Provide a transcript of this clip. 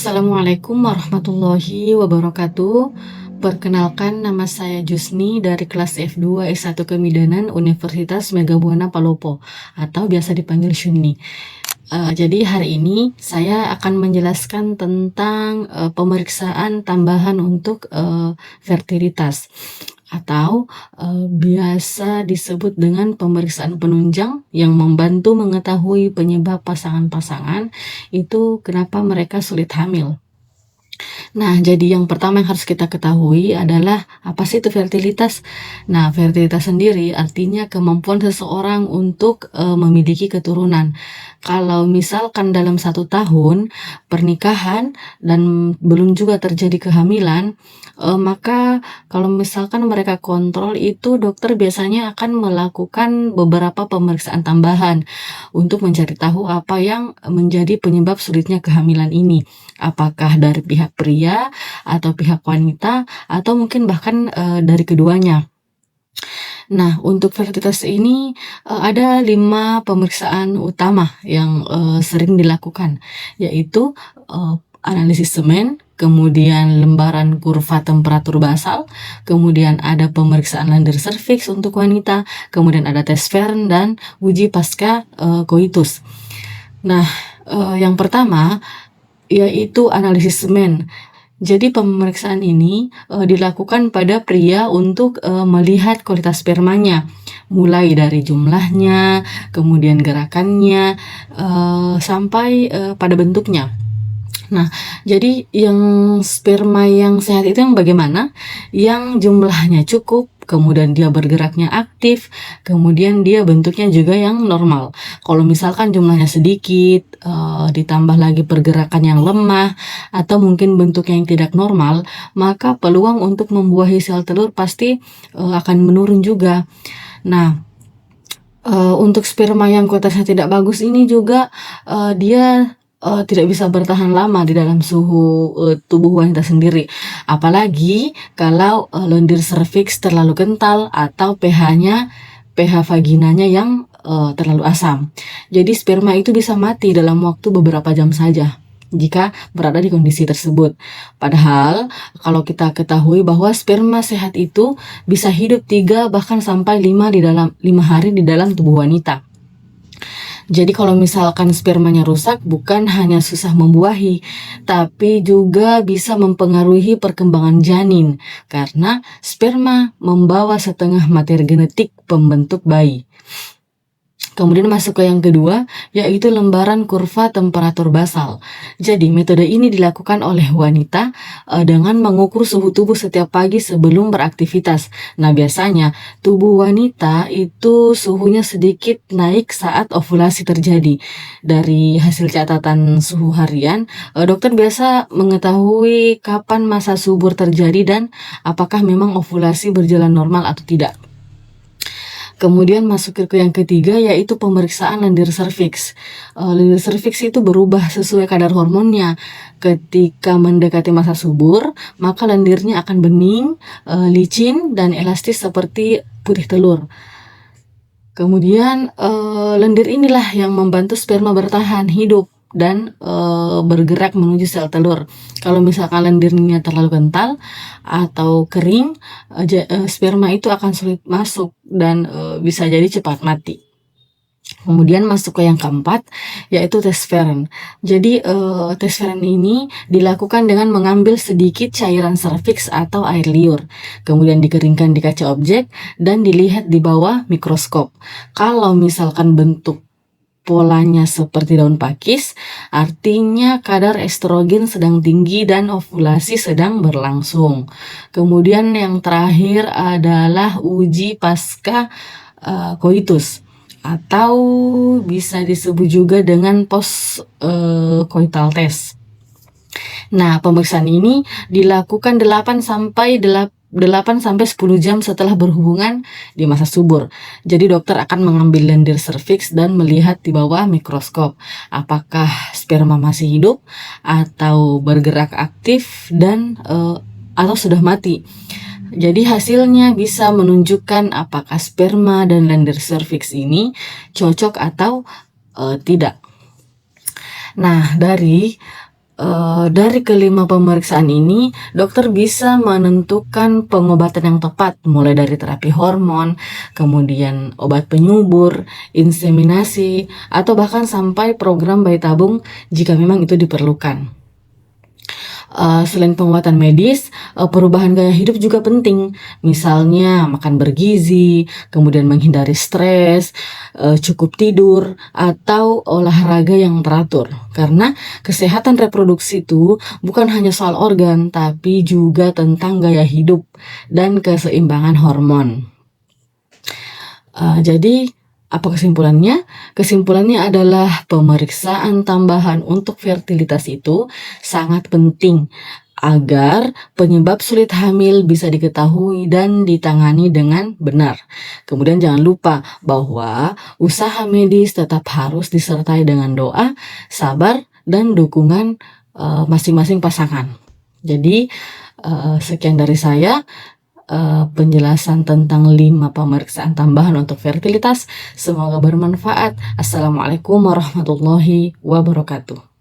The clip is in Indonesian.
Assalamualaikum warahmatullahi wabarakatuh. Perkenalkan, nama saya Jusni dari kelas F2 S1 Kebidanan Universitas Megabuana Palopo atau biasa dipanggil Shuni. Jadi hari ini saya akan menjelaskan tentang pemeriksaan tambahan untuk fertilitas atau biasa disebut dengan pemeriksaan penunjang yang membantu mengetahui penyebab pasangan-pasangan itu kenapa mereka sulit hamil. Nah, jadi yang pertama yang harus kita ketahui adalah apa sih itu fertilitas? Nah, fertilitas sendiri artinya kemampuan seseorang untuk memiliki keturunan. Kalau misalkan dalam 1 tahun pernikahan dan belum juga terjadi kehamilan, maka kalau misalkan mereka kontrol itu dokter biasanya akan melakukan beberapa pemeriksaan tambahan untuk mencari tahu apa yang menjadi penyebab sulitnya kehamilan ini. Apakah dari pihak pria atau pihak wanita atau mungkin bahkan dari keduanya. Nah, untuk fertilitas ini ada 5 pemeriksaan utama yang sering dilakukan, yaitu analisis semen, kemudian lembaran kurva temperatur basal, kemudian ada pemeriksaan lendir serviks untuk wanita, kemudian ada tes Fern dan uji pasca koitus. Nah, yang pertama yaitu analisis semen. Jadi pemeriksaan ini dilakukan pada pria untuk melihat kualitas spermanya, mulai dari jumlahnya, kemudian gerakannya, sampai pada bentuknya. Nah, jadi yang sperma yang sehat itu yang bagaimana? Yang jumlahnya cukup, kemudian dia bergeraknya aktif, kemudian dia bentuknya juga yang normal. Kalau misalkan jumlahnya sedikit, ditambah lagi pergerakan yang lemah, atau mungkin bentuknya yang tidak normal, maka peluang untuk membuahi sel telur pasti akan menurun juga. Nah, untuk sperma yang kualitasnya tidak bagus ini juga dia tidak bisa bertahan lama di dalam suhu tubuh wanita sendiri. Apalagi kalau lendir serviks terlalu kental atau pH vaginanya yang terlalu asam. Jadi sperma itu bisa mati dalam waktu beberapa jam saja jika berada di kondisi tersebut. Padahal kalau kita ketahui bahwa sperma sehat itu bisa hidup 3 bahkan sampai 5 hari di dalam tubuh wanita. Jadi kalau misalkan spermanya rusak, bukan hanya susah membuahi, tapi juga bisa mempengaruhi perkembangan janin, karena sperma membawa setengah materi genetik pembentuk bayi. Kemudian masuk ke yang kedua, yaitu lembaran kurva temperatur basal. Jadi metode ini dilakukan oleh wanita dengan mengukur suhu tubuh setiap pagi sebelum beraktivitas. Nah, biasanya tubuh wanita itu suhunya sedikit naik saat ovulasi terjadi. Dari hasil catatan suhu harian, dokter biasa mengetahui kapan masa subur terjadi dan apakah memang ovulasi berjalan normal atau tidak. Kemudian masuk ke yang ketiga, yaitu pemeriksaan lendir serviks. Lendir serviks itu berubah sesuai kadar hormonnya. Ketika mendekati masa subur, maka lendirnya akan bening, licin, dan elastis seperti putih telur. Kemudian lendir inilah yang membantu sperma bertahan hidup dan bergerak menuju sel telur. Kalau misalkan lendirnya terlalu kental atau kering, sperma itu akan sulit masuk dan bisa jadi cepat mati. Kemudian masuk ke yang keempat, yaitu tes Fern. Jadi tes Fern ini dilakukan dengan mengambil sedikit cairan serviks atau air liur, kemudian dikeringkan di kaca objek dan dilihat di bawah mikroskop. Kalau misalkan bentuk polanya seperti daun pakis, artinya kadar estrogen sedang tinggi dan ovulasi sedang berlangsung. Kemudian yang terakhir adalah uji pasca koitus, atau bisa disebut juga dengan post coital test. Nah, pemeriksaan ini dilakukan 8 sampai 10 jam setelah berhubungan di masa subur. Jadi dokter akan mengambil lendir serviks dan melihat di bawah mikroskop apakah sperma masih hidup atau bergerak aktif dan atau sudah mati. Jadi hasilnya bisa menunjukkan apakah sperma dan lendir serviks ini cocok atau tidak. Nah, dari Dari kelima pemeriksaan ini, dokter bisa menentukan pengobatan yang tepat, mulai dari terapi hormon, kemudian obat penyubur, inseminasi, atau bahkan sampai program bayi tabung jika memang itu diperlukan. Selain pengobatan medis, perubahan gaya hidup juga penting. Misalnya makan bergizi, kemudian menghindari stres, cukup tidur, atau olahraga yang teratur. Karena kesehatan reproduksi itu bukan hanya soal organ, tapi juga tentang gaya hidup dan keseimbangan hormon. Jadi apa kesimpulannya? Kesimpulannya adalah pemeriksaan tambahan untuk fertilitas itu sangat penting agar penyebab sulit hamil bisa diketahui dan ditangani dengan benar. Kemudian jangan lupa bahwa usaha medis tetap harus disertai dengan doa, sabar, dan dukungan masing-masing pasangan. Jadi sekian dari saya. Penjelasan tentang 5 pemeriksaan tambahan untuk fertilitas. Semoga bermanfaat. Assalamualaikum warahmatullahi wabarakatuh.